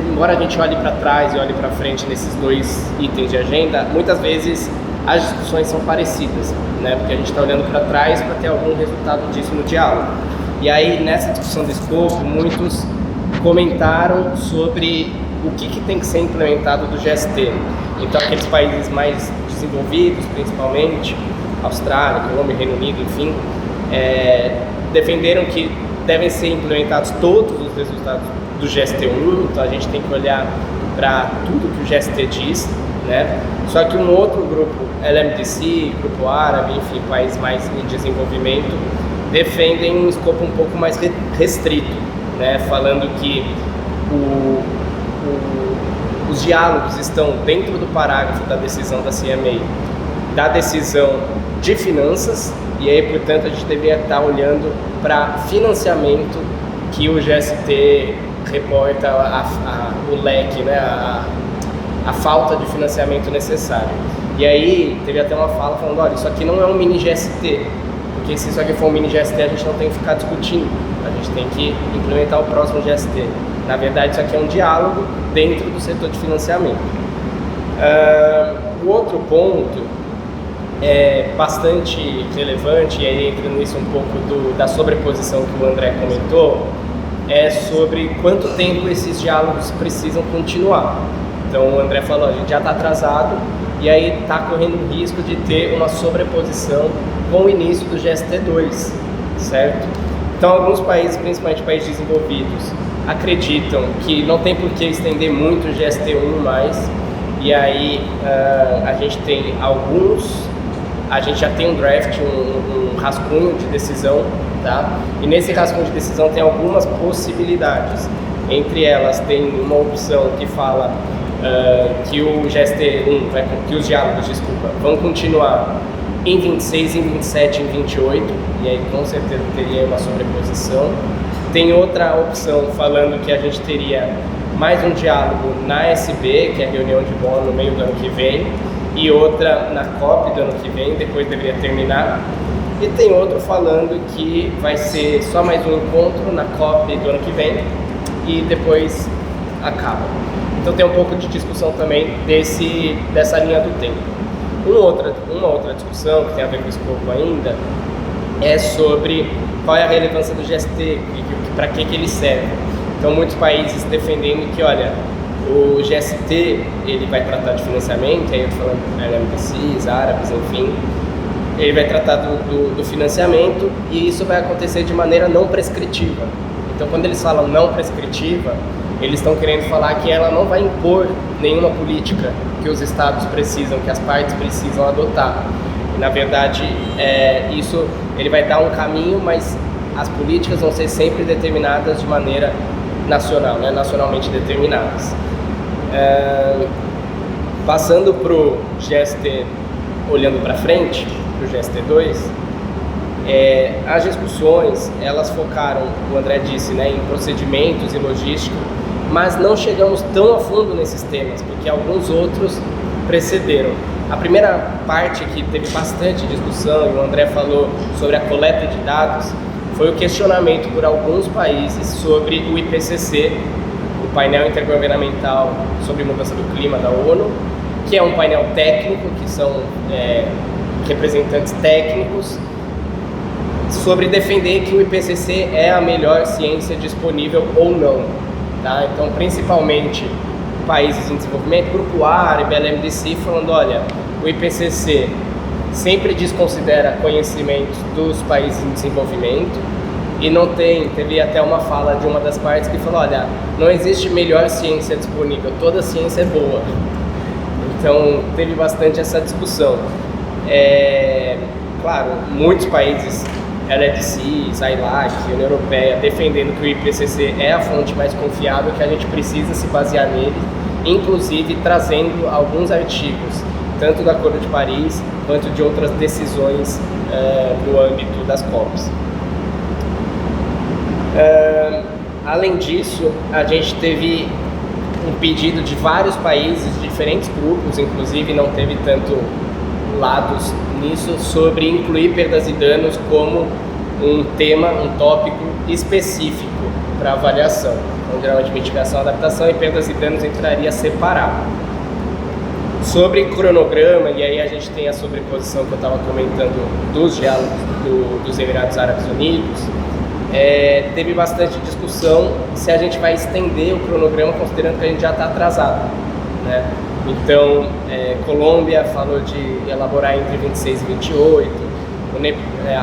embora a gente olhe para trás e olhe para frente nesses dois itens de agenda, muitas vezes as discussões são parecidas, né? Porque a gente está olhando para trás para ter algum resultado disso no diálogo. E aí, nessa discussão do escopo, muitos comentaram sobre o que tem que ser implementado do GST. Então, aqueles países mais desenvolvidos, principalmente, Austrália, Colômbia, Reino Unido, enfim, defenderam que devem ser implementados todos os resultados do GST1, então a gente tem que olhar para tudo que o GST diz, né? Só que um outro grupo, LMDC, Grupo Árabe, enfim, países mais em desenvolvimento, defendem um escopo um pouco mais restrito, né? Falando que os diálogos estão dentro do parágrafo da decisão da CMA, da decisão de finanças, e aí, portanto, a gente deveria estar olhando para financiamento que o GST reporta o leque, né, a falta de financiamento necessário. E aí, teve até uma fala falando, olha, isso aqui não é um mini GST, porque se isso aqui for um mini GST, a gente não tem que ficar discutindo, a gente tem que implementar o próximo GST. Na verdade, isso aqui é um diálogo dentro do setor de financiamento. O outro ponto é bastante relevante, e aí entra nisso um pouco da sobreposição que o André comentou, é sobre quanto tempo esses diálogos precisam continuar. Então o André falou, a gente já está atrasado, e aí está correndo o risco de ter uma sobreposição com o início do GST2, certo? Então alguns países, principalmente países desenvolvidos, acreditam que não tem por que estender muito o GST1 mais, e aí a gente tem a gente já tem um draft, um rascunho de decisão, tá? E nesse rascunho de decisão tem algumas possibilidades. Entre elas tem uma opção que fala que o GST1, que os diálogos, vão continuar em 26, em 27, em 28, e aí com certeza teria uma sobreposição. Tem outra opção falando que a gente teria mais um diálogo na SB, que é a reunião de Bonn no meio do ano que vem, e outra na COP do ano que vem, depois deveria terminar. E tem outro falando que vai ser só mais um encontro na COP do ano que vem e depois acaba. Então tem um pouco de discussão também dessa linha do tempo. Uma outra discussão que tem a ver com o escopo ainda é sobre qual é a relevância do GST, para que ele serve. Então muitos países defendendo que, olha, O GST, ele vai tratar de financiamento, aí eu estou falando LMDCs, árabes, enfim. Ele vai tratar do financiamento e isso vai acontecer de maneira não prescritiva. Então, quando eles falam não prescritiva, eles estão querendo falar que ela não vai impor nenhuma política que os estados precisam, que as partes precisam adotar. E, na verdade, isso ele vai dar um caminho, mas as políticas vão ser sempre determinadas de maneira nacional, né? Nacionalmente determinadas. Passando para o GST, olhando para frente, para o GST2, as discussões, elas focaram, o André disse, né, em procedimentos e logística, mas não chegamos tão a fundo nesses temas, porque alguns outros precederam. A primeira parte que teve bastante discussão, e o André falou sobre a coleta de dados, foi o questionamento por alguns países sobre o IPCC, o painel intergovernamental sobre mudança do clima da ONU, que é um painel técnico, que são representantes técnicos, sobre defender que o IPCC é a melhor ciência disponível ou não. Tá? Então, principalmente países em desenvolvimento, Grupo Árabe, LMDC, falando, olha, o IPCC sempre desconsidera conhecimentos dos países em desenvolvimento e teve até uma fala de uma das partes que falou, olha, não existe melhor ciência disponível, toda ciência é boa. Então, teve bastante essa discussão. Claro, muitos países, LDC, ZAILAC, União Europeia, defendendo que o IPCC é a fonte mais confiável, que a gente precisa se basear nele, inclusive trazendo alguns artigos, tanto do Acordo de Paris, quanto de outras decisões no âmbito das COPs. Além disso, a gente teve um pedido de vários países, de diferentes grupos, inclusive não teve tanto lados nisso, sobre incluir perdas e danos como um tema, um tópico específico para avaliação. Então, geralmente mitigação, adaptação e perdas e danos entraria separado. Sobre cronograma, e aí a gente tem a sobreposição que eu estava comentando dos diálogos dos Emirados Árabes Unidos, teve bastante discussão se a gente vai estender o cronograma considerando que a gente já está atrasado, né? Então, Colômbia falou de elaborar entre 26 e 28,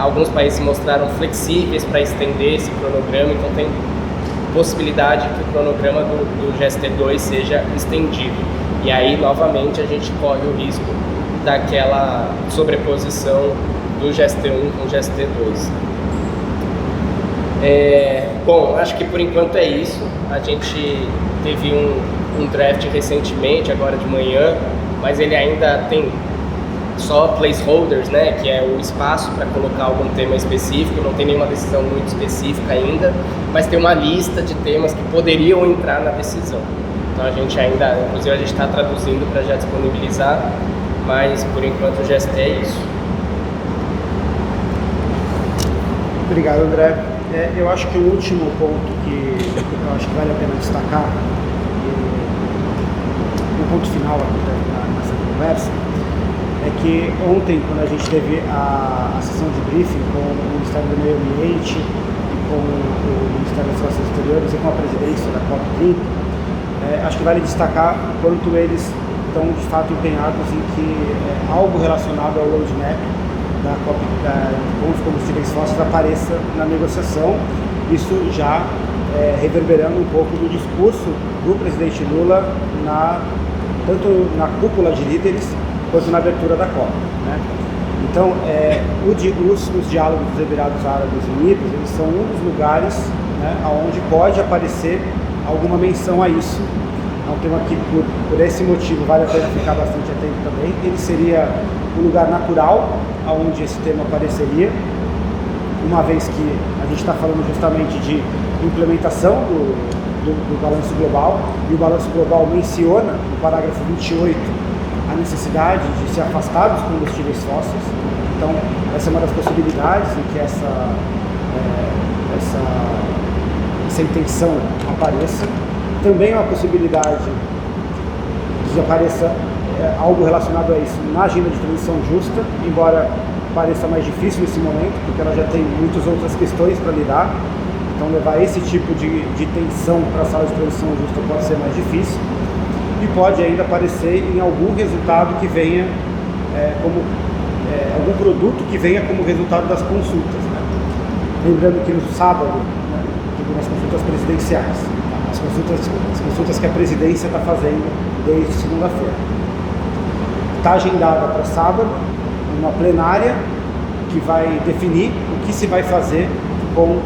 alguns países se mostraram flexíveis para estender esse cronograma, então tem possibilidade que o cronograma do GST2 seja estendido. E aí, novamente, a gente corre o risco daquela sobreposição do GST1 com o GST2. Bom, acho que por enquanto é isso. A gente teve um draft recentemente, agora de manhã, mas ele ainda tem só placeholders, né, que é o espaço para colocar algum tema específico, não tem nenhuma decisão muito específica ainda, mas tem uma lista de temas que poderiam entrar na decisão. Então a gente ainda, inclusive a gente está traduzindo para já disponibilizar, mas por enquanto o GST é isso. Obrigado, André. Eu acho que o último ponto que eu acho que vale a pena destacar, o ponto final aqui nessa conversa, é que ontem, quando a gente teve a sessão de briefing com o Ministério do Meio Ambiente e com o Ministério das Relações Exteriores e com a presidência da COP30, acho que vale destacar o quanto eles estão de fato empenhados em que algo relacionado ao roadmap da COP com os combustíveis fósseis apareça na negociação, isso já reverberando um pouco do discurso do presidente Lula tanto na cúpula de líderes quanto na abertura da COP, né? Então, os diálogos dos Emirados Árabes Unidos, eles são um dos lugares, né, onde pode aparecer alguma menção a isso. É um tema que, por esse motivo, vale a pena ficar bastante atento também. Ele seria um lugar natural onde esse tema apareceria, uma vez que a gente está falando justamente de implementação do balanço global, e o balanço global menciona, no parágrafo 28, a necessidade de se afastar dos combustíveis fósseis. Então, essa é uma das possibilidades em que essa intenção apareça. Também é uma possibilidade de apareça algo relacionado a isso na agenda de transição justa, embora pareça mais difícil nesse momento, porque ela já tem muitas outras questões para lidar. Então, levar esse tipo de tensão para a sala de transição justa pode ser mais difícil. e pode ainda aparecer em algum resultado que venha algum produto que venha como resultado das consultas, né? Lembrando que no sábado, né, nas consultas presidenciais, as consultas que a presidência está fazendo desde segunda-feira. Está agendada para sábado uma plenária que vai definir o que se vai fazer com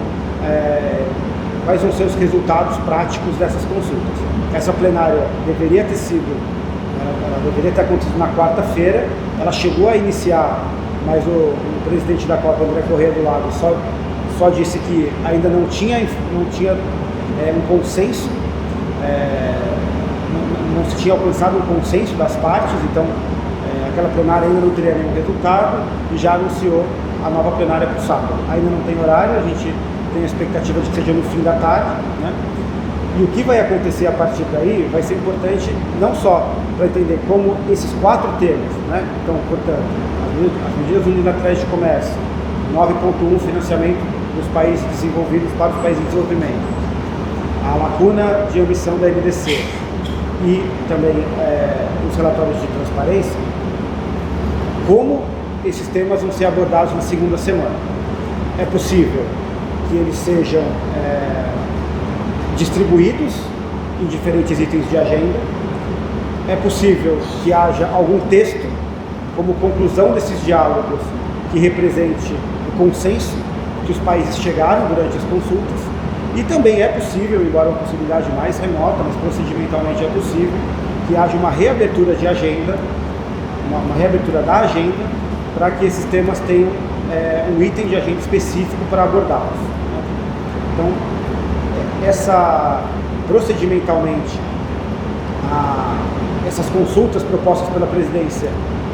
quais vão ser os resultados práticos dessas consultas. Essa plenária deveria ter acontecido na quarta-feira, ela chegou a iniciar, mas o presidente da COP, André Corrêa do Lago, só disse que ainda não tinha um consenso, não se tinha alcançado um consenso das partes, então aquela plenária ainda não teria nenhum resultado e já anunciou a nova plenária para o sábado. Ainda não tem horário, a gente tem a expectativa de que seja no fim da tarde, né? E o que vai acontecer a partir daí vai ser importante não só para entender como esses 4 temas, né? Então, portanto, as medidas unilaterais de comércio, 9.1 financiamento dos países desenvolvidos para os países em desenvolvimento, a lacuna de omissão da NDC e também os relatórios de transparência, como esses temas vão ser abordados na segunda semana. É possível que eles sejam distribuídos em diferentes itens de agenda. É possível que haja algum texto como conclusão desses diálogos que represente o consenso que os países chegaram durante as consultas. E também é possível, embora uma possibilidade mais remota, mas procedimentalmente é possível, que haja uma reabertura de agenda, uma reabertura da agenda, para que esses temas tenham um item de agenda específico para abordá-los. Então, procedimentalmente, essas consultas propostas pela presidência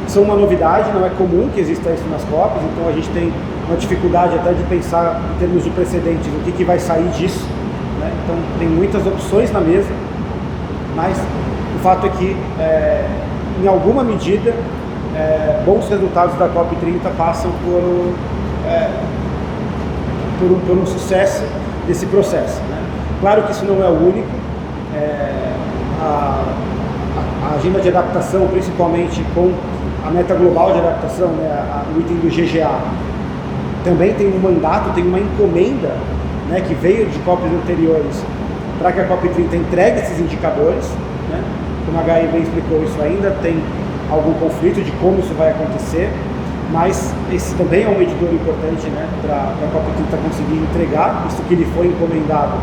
são uma novidade, não é comum que exista isso nas COPs, então a gente tem uma dificuldade até de pensar em termos de precedentes, o que vai sair disso, né? Então tem muitas opções na mesa, mas o fato é que, em alguma medida, bons resultados da COP30 passam por um sucesso desse processo, né? Claro que isso não é o único. A agenda de adaptação, principalmente com a meta global de adaptação, né, o item do GGA, também tem um mandato, tem uma encomenda, né, que veio de COPs anteriores para que a COP30 entregue esses indicadores, né? Como a HI bem explicou, isso ainda tem algum conflito de como isso vai acontecer, mas esse também é um medidor importante, né, para a COP30 conseguir entregar isso que lhe foi encomendado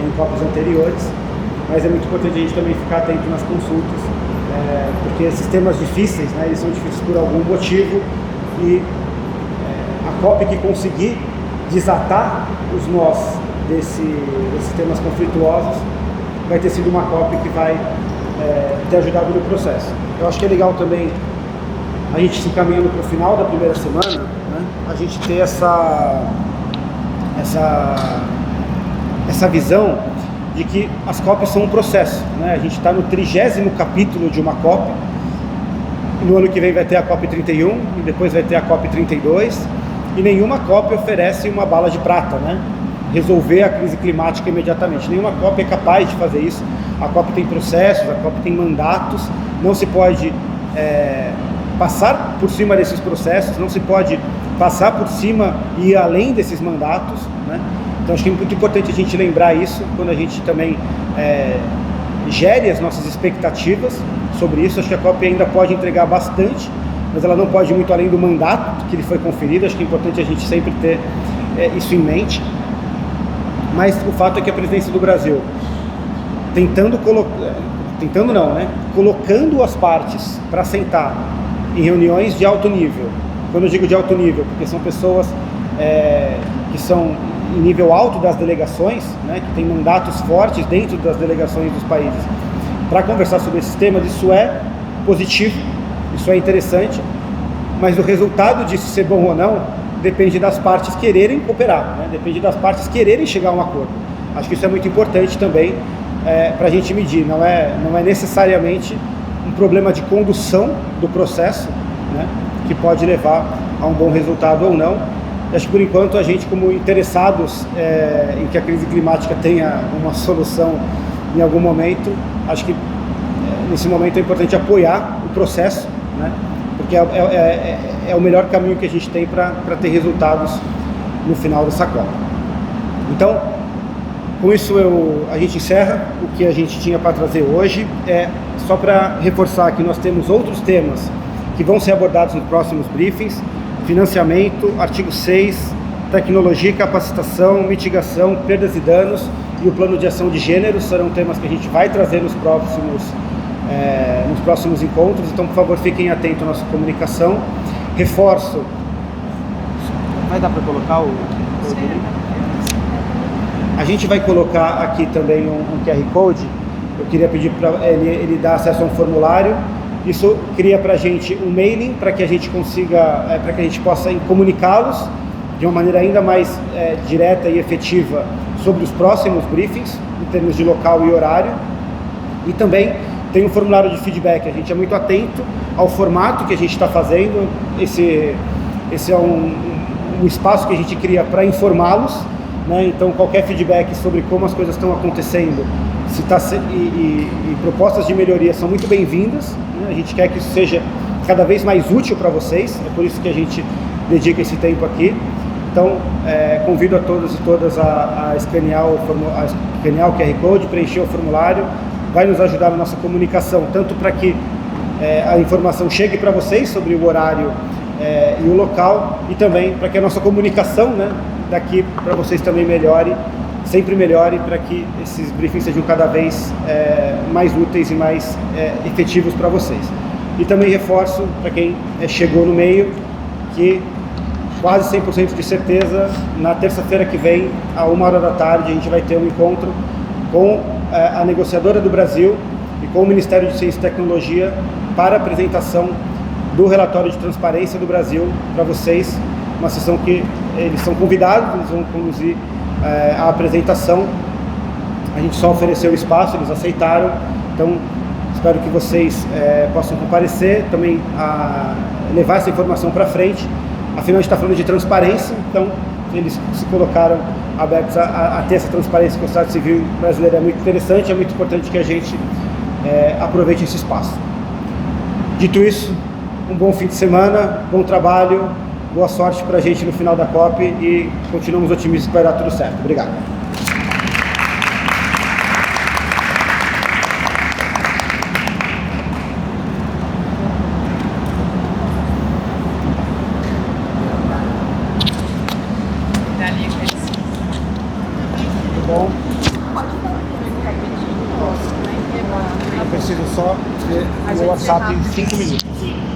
em COPs anteriores. Mas é muito importante a gente também ficar atento nas consultas, porque esses temas difíceis, né, eles são difíceis por algum motivo, e a COP que conseguir desatar os nós desses temas conflituosos vai ter sido uma COP que vai ter ajudado no processo. Eu acho que é legal também a gente se encaminhando para o final da primeira semana, né, a gente ter essa visão de que as COPs são um processo, né? A gente está no 30º capítulo de uma COP, no ano que vem vai ter a COP31 e depois vai ter a COP32, e nenhuma COP oferece uma bala de prata, né? Resolver a crise climática imediatamente. Nenhuma COP é capaz de fazer isso. A COP tem processos, a COP tem mandatos, não se pode passar por cima desses processos, não se pode passar por cima e ir além desses mandatos, né? Então acho que é muito importante a gente lembrar isso quando a gente também gere as nossas expectativas sobre isso. Acho que a COP ainda pode entregar bastante, mas ela não pode ir muito além do mandato que lhe foi conferido. Acho que é importante a gente sempre ter isso em mente. Mas o fato é que a presidência do Brasil, colocando as partes para sentar em reuniões de alto nível. Quando eu digo de alto nível, porque são pessoas que são em nível alto das delegações, né, que tem mandatos fortes dentro das delegações dos países, para conversar sobre esses temas. Isso é positivo, isso é interessante, mas o resultado disso ser bom ou não depende das partes quererem cooperar, né, depende das partes quererem chegar a um acordo. Acho que isso é muito importante também para a gente medir. Não é necessariamente um problema de condução do processo, né, que pode levar a um bom resultado ou não. Acho que por enquanto a gente, como interessados em que a crise climática tenha uma solução em algum momento, acho que nesse momento é importante apoiar o processo, né? Porque é o melhor caminho que a gente tem para ter resultados no final dessa Copa. Então, com isso a gente encerra o que a gente tinha para trazer hoje. Só para reforçar que nós temos outros temas que vão ser abordados nos próximos briefings: financiamento, artigo 6, tecnologia e capacitação, mitigação, perdas e danos e o plano de ação de gênero. Serão temas que a gente vai trazer nos próximos encontros, então por favor fiquem atentos à nossa comunicação. Reforço, vai dar para colocar o a gente vai colocar aqui também um QR Code. Eu queria pedir para ele dar acesso a um formulário. Isso cria para a gente um mailing para que a gente consiga, para que a gente possa comunicá-los de uma maneira ainda mais direta e efetiva sobre os próximos briefings, em termos de local e horário. E também tem um formulário de feedback. A gente é muito atento ao formato que a gente está fazendo. Esse é um espaço que a gente cria para informá-los, né? Então qualquer feedback sobre como as coisas estão acontecendo e propostas de melhoria são muito bem-vindas, né? A gente quer que isso seja cada vez mais útil para vocês, é por isso que a gente dedica esse tempo aqui. Então convido a todos e todas a escanear o QR Code, preencher o formulário. Vai nos ajudar na nossa comunicação, tanto para que a informação chegue para vocês sobre o horário e o local, e também para que a nossa comunicação, né, daqui para vocês também sempre melhore, para que esses briefings sejam cada vez mais úteis e mais efetivos para vocês. E também reforço para quem chegou no meio que quase 100% de certeza, na terça-feira que vem, à 13h a gente vai ter um encontro com a negociadora do Brasil e com o Ministério de Ciência e Tecnologia para a apresentação do relatório de transparência do Brasil para vocês. Uma sessão que eles são convidados, eles vão conduzir a apresentação. A gente só ofereceu o espaço, eles aceitaram. Então, espero que vocês possam comparecer, também levar essa informação para frente. Afinal, a gente está falando de transparência, então eles se colocaram abertos a ter essa transparência com a sociedade civil brasileira. É muito interessante, é muito importante que a gente aproveite esse espaço. Dito isso, um bom fim de semana, bom trabalho, boa sorte para a gente no final da COP e continuamos otimistas que vai dar tudo certo. Obrigado. Bom, eu preciso só ver o WhatsApp em 5 minutos.